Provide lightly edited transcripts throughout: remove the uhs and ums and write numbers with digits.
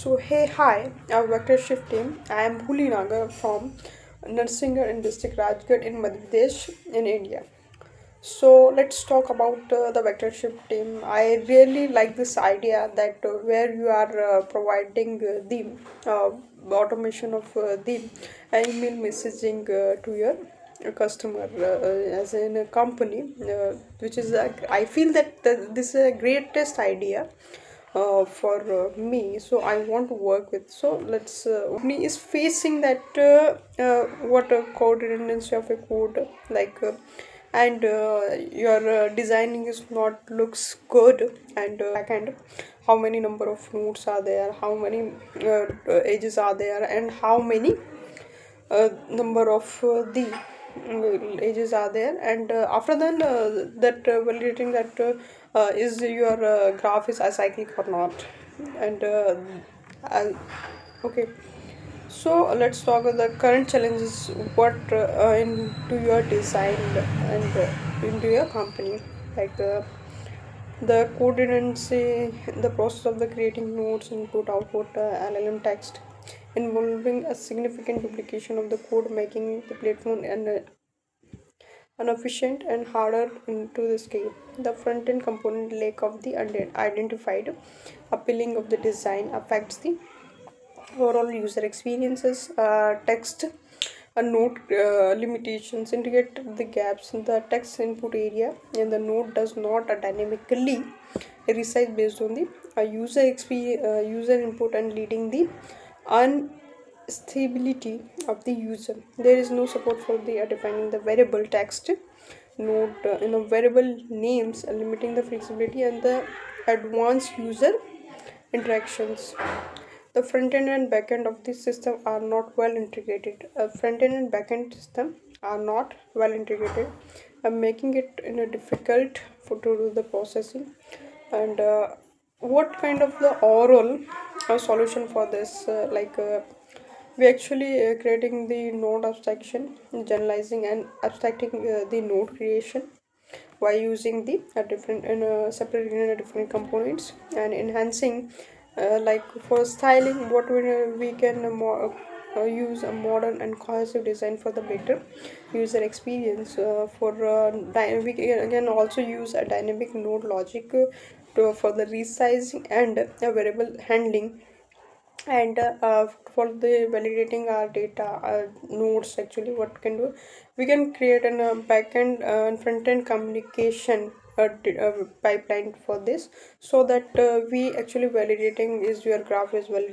So hey hi, our vector shift team. I am BHOOLI from Narsingar in district Rajgarh in Madhya Pradesh in India. So let's talk about the vector shift team. I really like this idea that where you are providing the uh, automation of the email messaging to your customer as in a company, which is I feel that this is a greatest idea for me, so I want to work with. So let's me is facing that what a code redundancy of a code and your designing is not looks good, and backend how many number of nodes are there, how many edges are there, and how many number of the ages are there, and after then that validating that is your graph is acyclic or not, and I'll- okay. So let's talk about the current challenges what into your design and into your company, like the code redundancy, the process of the creating nodes, input, output, LLM text, involving a significant duplication of the code, making the platform inefficient and harder to the scale. The front-end component lack of the identified appealing of the design affects the overall user experiences. Text note limitations indicate the gaps in the text input area, and the node does not dynamically resize based on the user input, and leading the unstability of the user. There is no support for the defining the variable text node variable names, limiting the flexibility and the advanced user interactions. The front end and back end of this system are not well integrated. A front end and back end system are not well integrated, making it difficult to do the processing. And what kind of the overall solution for this? We actually creating the node abstraction, generalizing and abstracting the node creation by using the different and separating different components, and enhancing like for styling what we can use a modern and cohesive design for the better user experience. We can also use a dynamic node logic for the resizing and variable handling, and for the validating our data nodes. Actually what can do, we can create an backend and front end communication pipeline for this, so that we actually validating is your graph is well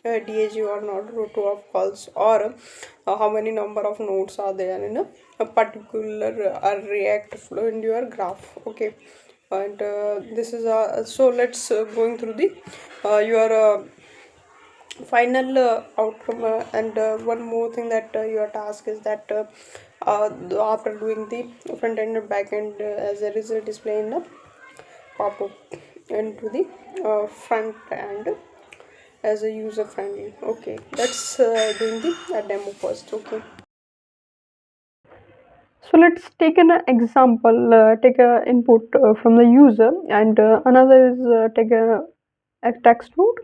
DAG or not, root of calls, or how many number of nodes are there in a particular react flow in your graph. Okay, and this is so let's going through the your final outcome, and one more thing that your task is that after doing the front end and back end, as a result display in the pop-up into the front end as a user friendly. Okay, let's doing the demo first. Okay, so let's take an example, take a input from the user, and another is take a text node,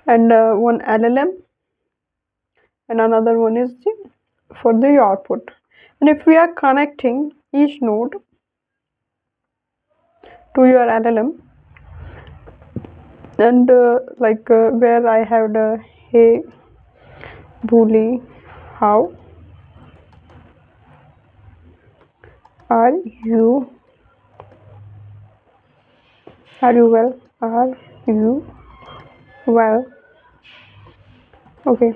and one LLM, and another one is the for the output. And if we are connecting each node to your LLM, and where I have the hey Booly, how are you, are you well, are you well, okay.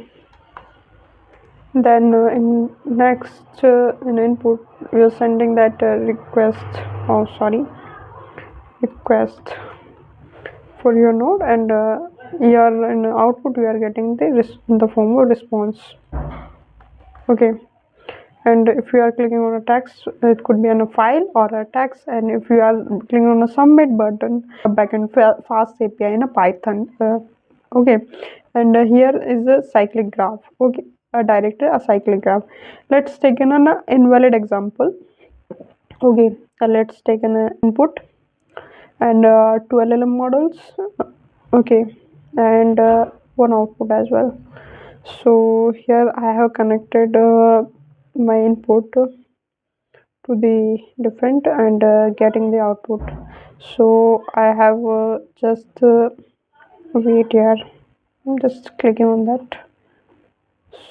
Then in next in input we are sending that request, oh sorry, request for your node, and your in output we are getting the in the form of response. Okay, and if you are clicking on a text, it could be on a file or a text, and if you are clicking on a submit button, a backend fast API in a Python. Okay, and here is a cyclic graph. Okay, a director, a cyclic graph. Let's take an invalid example. Okay, let's take an input and two LLM models. Okay, and one output as well. So here I have connected my input to the different and getting the output. So I have just wait here. I'm just clicking on that.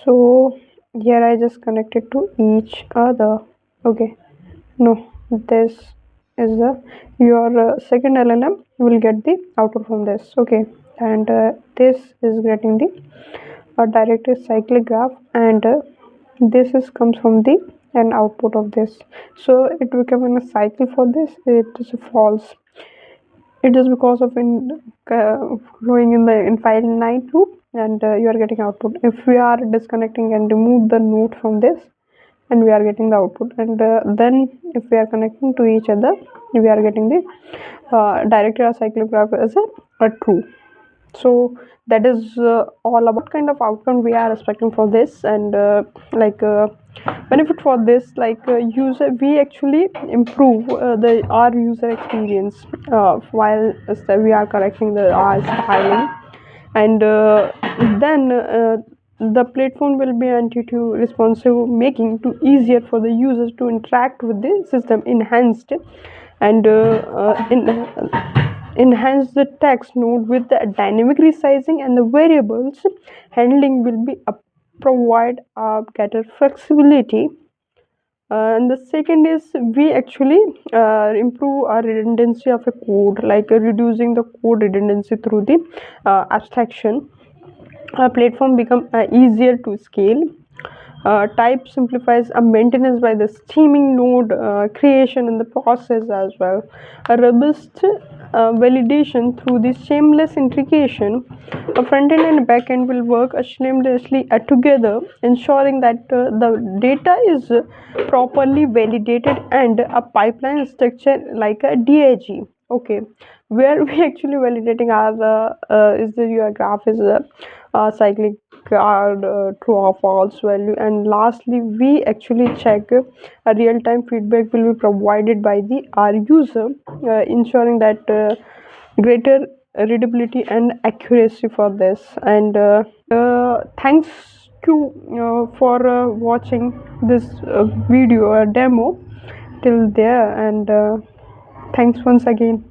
So here I just connected to each other. Okay, no, this is the your second LLM will get the output from this. Okay, and this is getting the directed cyclic graph, and this is comes from the an output of this. So it becoming a cycle for this. It is false. It is because of in flowing in the infinite loop, and you are getting output. If we are disconnecting and remove the node from this, and we are getting the output, and then if we are connecting to each other, we are getting the directed acyclic graph as a true. So that is all about kind of outcome we are expecting for this, and like benefit for this, like user we actually improve the our user experience while we are correcting the our styling, and then the platform will be anti-to responsive, making to easier for the users to interact with the system, enhanced and enhance the text node with the dynamic resizing, and the variables handling will be provide better flexibility. And the second is we actually improve our redundancy of a code, like reducing the code redundancy through the abstraction. Platform become easier to scale. Type simplifies a maintenance by the streaming node creation in the process as well. A robust validation through the seamless integration. A front end and back end will work seamlessly together, ensuring that the data is properly validated, and a pipeline structure like a DAG. Okay, where we actually validating our is the your graph is cyclic true or false value, and lastly we actually check a real-time feedback will be provided by the our user, ensuring that greater readability and accuracy for this. And thanks to for watching this video demo till there, and thanks once again.